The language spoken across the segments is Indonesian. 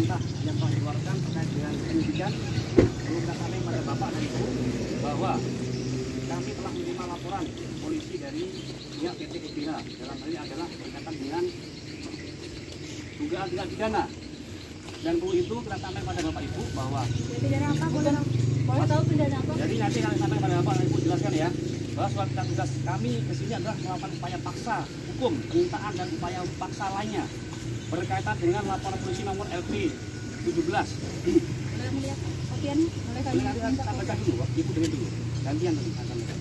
perintah yang telah dikeluarkan terkait dengan penyidikan, perlu kita sampaikan pada Bapak dan Ibu bahwa kami telah menerima laporan polisi dari pihak PT EBH. Dalam hal ini adalah berkaitan dengan dugaan tindak pidana. Dan perlu itu kita sampaikan pada Bapak Ibu bahwa pidana apa? Boleh tahu pidana apa? jadi nanti kami sampaikan pada Bapak dan Ibu jelaskan ya, bahwa surat tugas kami ke sini adalah melakukan upaya paksa hukum, penyitaan dan upaya paksa lainnya berkaitan dengan laporan polisi nomor LP 17. Boleh melihat kopiannya? Boleh kami Nanti minta sampaikan dulu, Ibu dengar dulu. Gantian nanti akan sampaikan.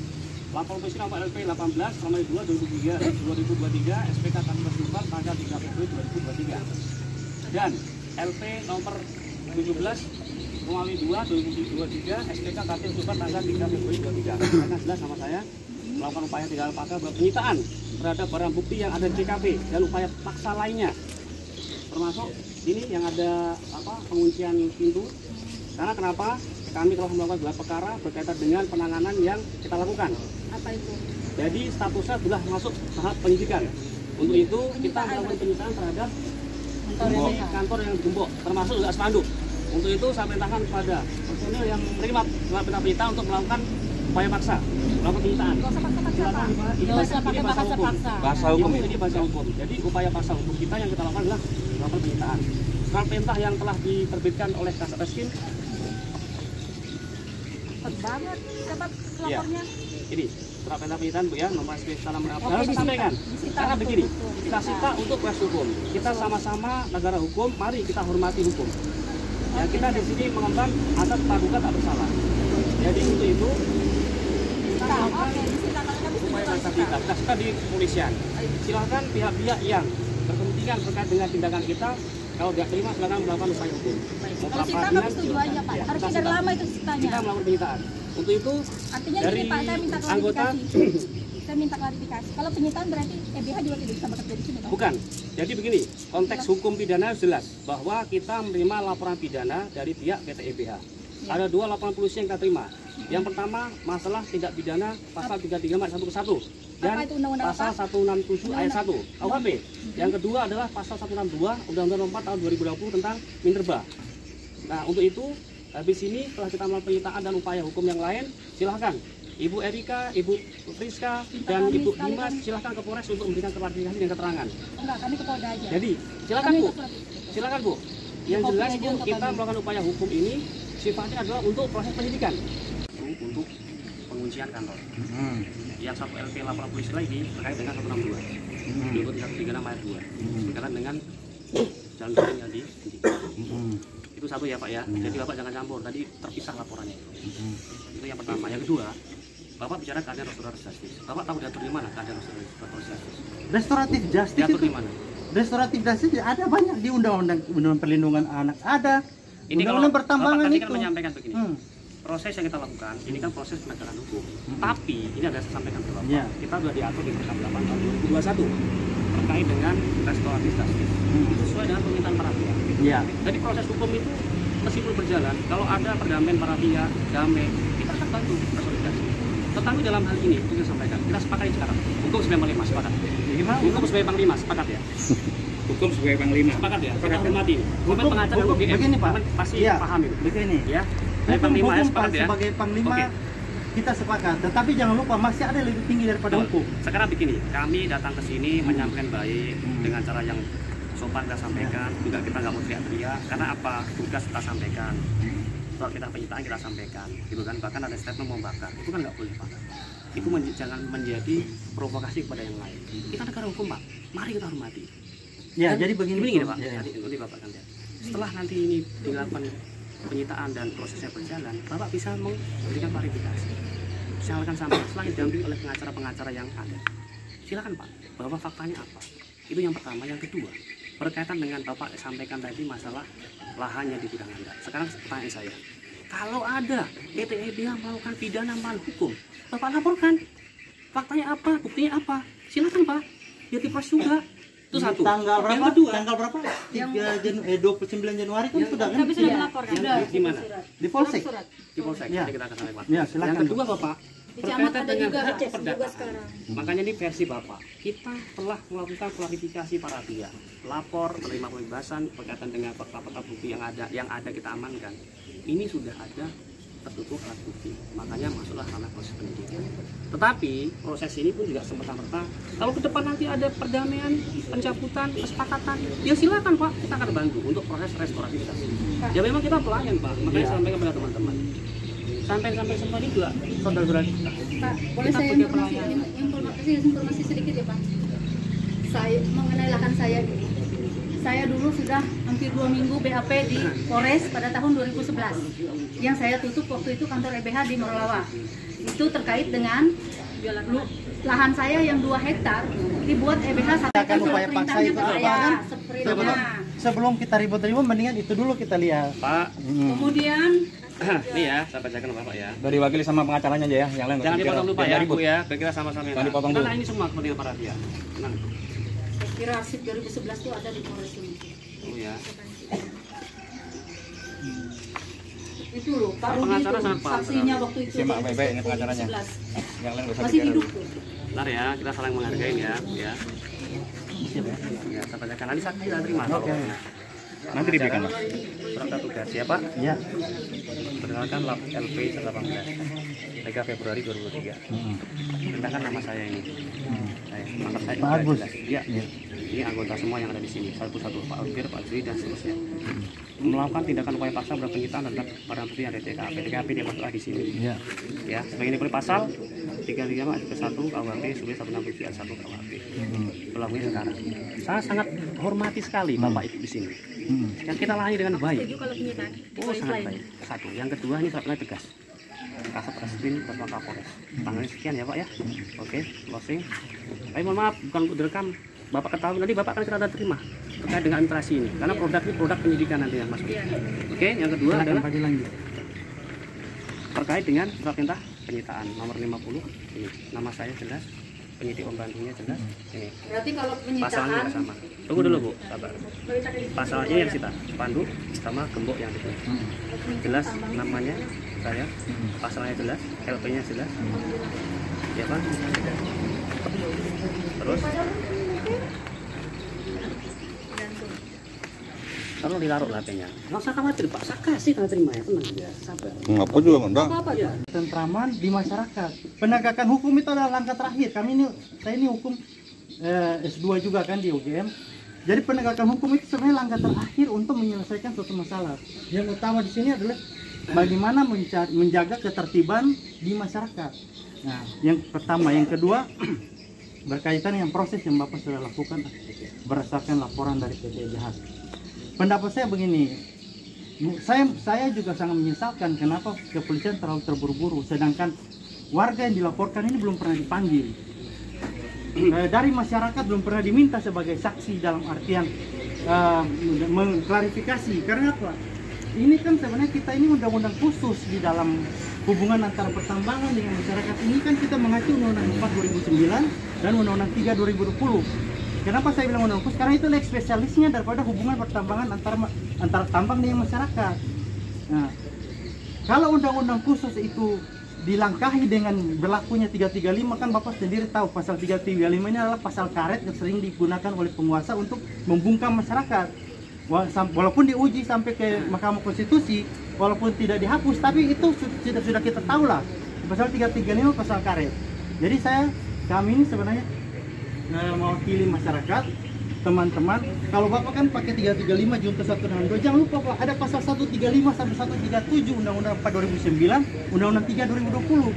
Laporan polisi nomor LP 18 nomor 2 2023 SPK Kabupaten Subang tanggal 3 Februari 2023 dan LP nomor 17 Nomali 2 2023 SPK Kabupaten Subang tanggal 3 Februari 2023. Karena jelas sama saya melakukan upaya tidak paksa penyitaan terhadap barang bukti yang ada di TKP dan upaya paksa lainnya, termasuk ini yang ada penguncian pintu. Karena kenapa? Kami telah melakukan gelar perkara berkaitan dengan penanganan yang kita lakukan. apa itu? Jadi statusnya sudah masuk tahap penyidikan. Untuk itu kita melakukan penyitaan terhadap kantor yang digembok, termasuk juga spanduk. Untuk itu saya perintahkan kepada personil yang menerima perintah penyitaan untuk melakukan upaya paksa, melakukan penyitaan. Nggak usah paksa-paksa, Pak. Nggak usah pakai paksa-paksa. Bahasa hukum ini bahasa hukum. Jadi upaya paksa hukum kita yang kita lakukan adalah melakukan penyitaan. Surat perintah yang telah diterbitkan oleh Kasat Reskrim. Cepet banget. Siapa pelapornya? Ini surat perintah penyitaan Bu ya, nomor SP salam harus saya sampaikan. Karena begini, kita sita untuk proses hukum. Kita sama-sama negara hukum, mari kita hormati hukum. Ya, kita di sini mengemban asas praduga tak bersalah. Jadi untuk itu kita melakukan upaya aktivitas. Kita suka di kepolisian. Silakan pihak-pihak yang berkepentingan terkait dengan tindakan kita, kalau tidak terima silakan melakukan upaya hukum. Kalau sita kami setuju aja Pak. Harusnya dari lama itu sitanya. Kita melakukan penyitaan. Untuk itu artinya dari gini Pak, saya minta anggota klarifikasi. Saya minta klarifikasi. Kalau penyitaan berarti EBH juga tidak bisa bekerja di sini dong? bukan. Jadi begini, konteks hukum pidana jelas bahwa kita menerima laporan pidana dari pihak PT EBH. Ada dua laporan polisi yang kita terima. Yang pertama masalah tindak pidana pasal 33 ayat 1 ke 1 dan pasal 167 ayat 1 KUHP. Yang kedua adalah pasal 162 Undang-Undang 4 tahun 2020 tentang Minerba. Nah, untuk itu habis ini setelah kita melakukan penyitaan dan upaya hukum yang lain, silahkan Ibu Erika, Ibu Priska, dan Ibu Dimas silahkan ke Polres untuk memberikan klarifikasi dan keterangan. Enggak, kami ke Polda aja. Jadi silakan Bu, silakan Bu. Yang jelas Bu, kita melakukan upaya hukum ini sifatnya adalah untuk proses penyidikan, untuk penguncian kantor. Yang satu LP laporan polisi lagi terkait dengan 162, 2336 ayat 2 berkaitan dengan jalan yang dipenyidikan. Itu satu ya Pak ya. Jadi Bapak jangan campur. Tadi terpisah laporannya. Itu yang pertama. Yang kedua, Bapak bicara keadaan restoratif justice. Bapak tahu diatur di mana keadaan restoratif justice? Restoratif justice Diatur itu di mana? restoratif justice ada banyak di undang-undang perlindungan anak ada. Ini kalau Undang-undang pertambangan Bapak tadi itu. kan menyampaikan begini. Proses yang kita lakukan ini kan proses penegakan hukum. Tapi ini ada saya sampaikan ke Bapak. Kita sudah diatur di Perkap 8 tahun 2021 terkait dengan restoratif justice. Sesuai dengan permintaan para pihak. Jadi proses hukum itu meskipun berjalan, kalau ada perdamaian para pihak, damai, kita akan bantu restoratif justice. Tetapi dalam hal ini, kita sampaikan, kita sepakati sekarang. Hukum sebagai panglima, sepakat. Hukum sebagai panglima, sepakat ya. Hukum sebagai panglima, sepakat ya. Kita hormati. Hukum pengacara UGM, begini Pak, pasti paham itu. Begini. Ya. Sebagai panglima, ya, sepakat ya. Sebagai panglima. Kita sepakat, tetapi jangan lupa masih ada lebih tinggi daripada hukum. Sekarang begini, kami datang ke sini menyampaikan baik dengan cara yang sopan kita sampaikan, juga kita nggak mau teriak-teriak, karena apa? Tugas kita sampaikan. Kalau kita penyitaan kita sampaikan, gitu kan? Bahkan ada statement membakar, itu kan nggak boleh Pak. Itu jangan menjadi provokasi kepada yang lain. Kita negara hukum Pak, mari kita hormati. Ya, jadi begini Pak. Nanti Bapak kan ya. Setelah nanti ini dilakukan penyitaan dan prosesnya berjalan, Bapak bisa memberikan klarifikasi. Silakan sampai setelah didampingi oleh pengacara-pengacara yang ada. Silakan Pak, bahwa faktanya apa. Itu yang pertama. Yang kedua, berkaitan dengan Bapak sampaikan tadi masalah lahannya di bidang Anda. Sekarang pertanyaan saya, kalau ada PT EBH melakukan pidana melawan hukum, Bapak laporkan. Faktanya apa? Buktinya apa? Silakan Pak. Biar diproses juga. Itu satu. Tanggal berapa? Yang kedua, tanggal berapa? 29 Januari kan sudah kan? Kami sudah melaporkan. di mana? Di Polsek. Di Polsek. Ya. Jadi kita akan lewat. Ya, silakan. Yang kedua Bapak, Di Camat berkaitan ada dengan juga, hak Pak, juga perdata. sekarang. Makanya ini versi Bapak. Kita telah melakukan klarifikasi para pihak, lapor, menerima pembebasan berkaitan dengan fakta-fakta bukti yang ada kita amankan. Ini sudah ada tertutup alat bukti, makanya masuklah ranah proses penyidikan. Tetapi proses ini pun juga semata-mata kalau ke depan nanti ada perdamaian, pencabutan, kesepakatan, ya silakan Pak, kita akan bantu untuk proses restorasi justice. Ya memang kita pelayan Pak, makanya saya sampaikan kepada teman-teman. Sampai semua ini juga saudara-saudara kita. Pak, boleh Kita saya sebagai pelayan. informasi sedikit ya Pak? Saya mengenai lahan saya dulu. Saya dulu sudah hampir 2 minggu BAP di Polres pada tahun 2011. Yang saya tutup waktu itu kantor EBH di Merlawa. Itu terkait dengan lahan saya yang 2 hektar dibuat EBH sampai Akan upaya paksa itu ke apa saya. kan? Sprintnya. Sebelum kita ribut-ribut, mendingan itu dulu kita lihat. Pak, Kemudian nih ya, saya bacakan Bapak ya. Udah diwakili sama pengacaranya aja ya, yang lain Jangan dipotong dulu Pak ya, Bu ya, biar kita sama-sama. Jangan dipotong dulu. Karena ini semua kepentingan para pihak. Tenang. saya kira arsip 2011 itu ada di Polres ini. Oh ya. Itu loh, Pak Pak Rudi pengacara itu, sangat paham saksinya waktu itu. Simak di baik-baik ini pengacaranya. 2011. Yang lain gak usah Masih bicara hidup dulu. tuh. Bentar ya, kita saling menghargai ya, Bu ya. Ya, saya bacakan nanti saksi tidak terima. Oke. Nanti diberikan Pak. Surat tugas ya Pak. Ya. Berdasarkan lap LP 18 3 Februari 2003. Tentangkan nama saya ini. Saya, mangkat saya Pak Agus. jelas. Ya. Ini anggota semua yang ada di sini, satu-satu Pak Albir, Pak Zuri dan seterusnya. Melakukan tindakan upaya paksa berat penyitaan terhadap barang bukti yang ada di TKP. TKP dia masuklah di sini. Ya. Ya, sebagai ini pasal 35 ayat ke-1 KUHP Sub 167 ayat 1 KUHP. Berlaku sekarang. Saya sangat hormati sekali Bapak ikut di sini. Yang kita layani dengan baik. Setuju kalau penyitaan. Oh, sangat baik. Satu. Yang kedua ini suratnya tegas. Kasat Reskrim Bersama Kapolres. Tanggalnya sekian ya Pak ya. Oke, closing. Tapi mohon maaf, bukan untuk direkam. Bapak ketahui nanti Bapak akan kita terima terkait dengan administrasi ini. Karena produk ini produk penyidikan nanti yang masuk. Oke, yang kedua adalah terkait dengan surat perintah penyitaan nomor 50. Ini nama saya jelas, penyidik pembantunya jelas. Ini Berarti kalau pasalnya penyitaan juga sama. Tunggu dulu Bu, sabar. Pasalnya yang sita, spanduk sama gembok yang itu. Jelas namanya saya, pasalnya jelas, LP-nya jelas. Ya Pak. Terus kalau ditaruh HP-nya, nggak usah khawatir Pak, saya kasih tanda terima ya, tenang ya, sabar. Ngapa juga enggak? apa ya? Tentraman di masyarakat. Penegakan hukum itu adalah langkah terakhir. Saya ini hukum S2 juga kan di UGM. Jadi penegakan hukum itu sebenarnya langkah terakhir untuk menyelesaikan suatu masalah. Yang utama di sini adalah bagaimana menjaga ketertiban di masyarakat. Nah, yang pertama, yang kedua berkaitan dengan proses yang Bapak sudah lakukan berdasarkan laporan dari PT Jahat. Pendapat saya begini, saya juga sangat menyesalkan kenapa kepolisian terlalu terburu-buru, sedangkan warga yang dilaporkan ini belum pernah dipanggil. Dari masyarakat belum pernah diminta sebagai saksi dalam artian mengklarifikasi. Karena apa? Ini kan sebenarnya kita ini undang-undang khusus di dalam hubungan antara pertambangan dengan masyarakat. Ini kan kita mengacu Undang-Undang 4 2009 dan Undang-Undang 3 2020. Kenapa saya bilang undang khusus? Karena itu leg spesialisnya daripada hubungan pertambangan antara tambang dengan masyarakat. Nah, kalau undang-undang khusus itu dilangkahi dengan berlakunya 335, kan Bapak sendiri tahu pasal 335 ini adalah pasal karet yang sering digunakan oleh penguasa untuk membungkam masyarakat. Walaupun diuji sampai ke Mahkamah Konstitusi, walaupun tidak dihapus, tapi itu sudah kita tahu lah. Pasal 335 pasal karet. Jadi kami ini sebenarnya mewakili masyarakat, teman-teman. Kalau Bapak kan pakai 335 Junto 162, jangan lupa Pak, ada pasal 135 sampai 137 Undang-Undang 4 2009, Undang-Undang 3 2020,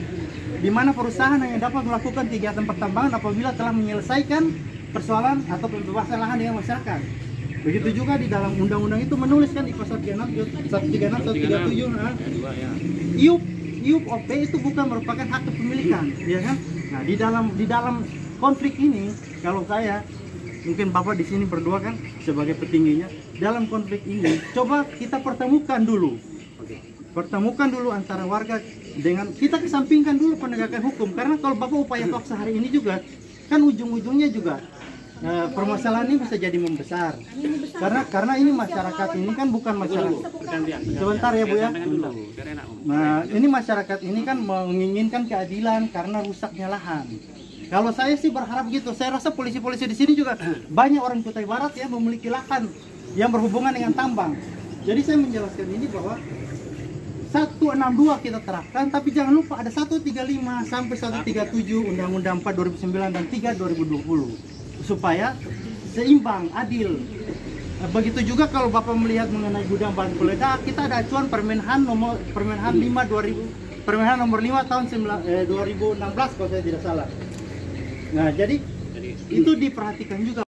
di mana perusahaan yang dapat melakukan kegiatan pertambangan apabila telah menyelesaikan persoalan atau pembebasan lahan dengan masyarakat. Begitu juga di dalam undang-undang itu menuliskan di pasal 36, 136, 137, IUP OP itu bukan merupakan hak kepemilikan, ya kan? Nah, di dalam konflik ini, kalau saya, mungkin Bapak di sini berdua kan sebagai petingginya, dalam konflik ini coba kita pertemukan dulu. Pertemukan dulu antara warga dengan, kita kesampingkan dulu penegakan hukum. Karena kalau Bapak upaya paksa hari ini juga, kan ujung-ujungnya juga permasalahan ini bisa jadi membesar. Karena ini masyarakat ini kan bukan masyarakat. Sebentar ya Bu ya. Nah, ini masyarakat ini kan menginginkan keadilan karena rusaknya lahan. Kalau saya sih berharap gitu. Saya rasa polisi-polisi di sini juga banyak orang Kutai Barat yang memiliki lahan yang berhubungan dengan tambang. Jadi saya menjelaskan ini bahwa 162 kita terapkan, tapi jangan lupa ada 135 sampai 137 Undang-Undang 4 2009 dan 3 2020 supaya seimbang, adil. Begitu juga kalau Bapak melihat mengenai gudang bahan peledak, kita ada acuan Permenhan nomor 5 tahun 2016 kalau saya tidak salah. Nah, jadi itu diperhatikan juga.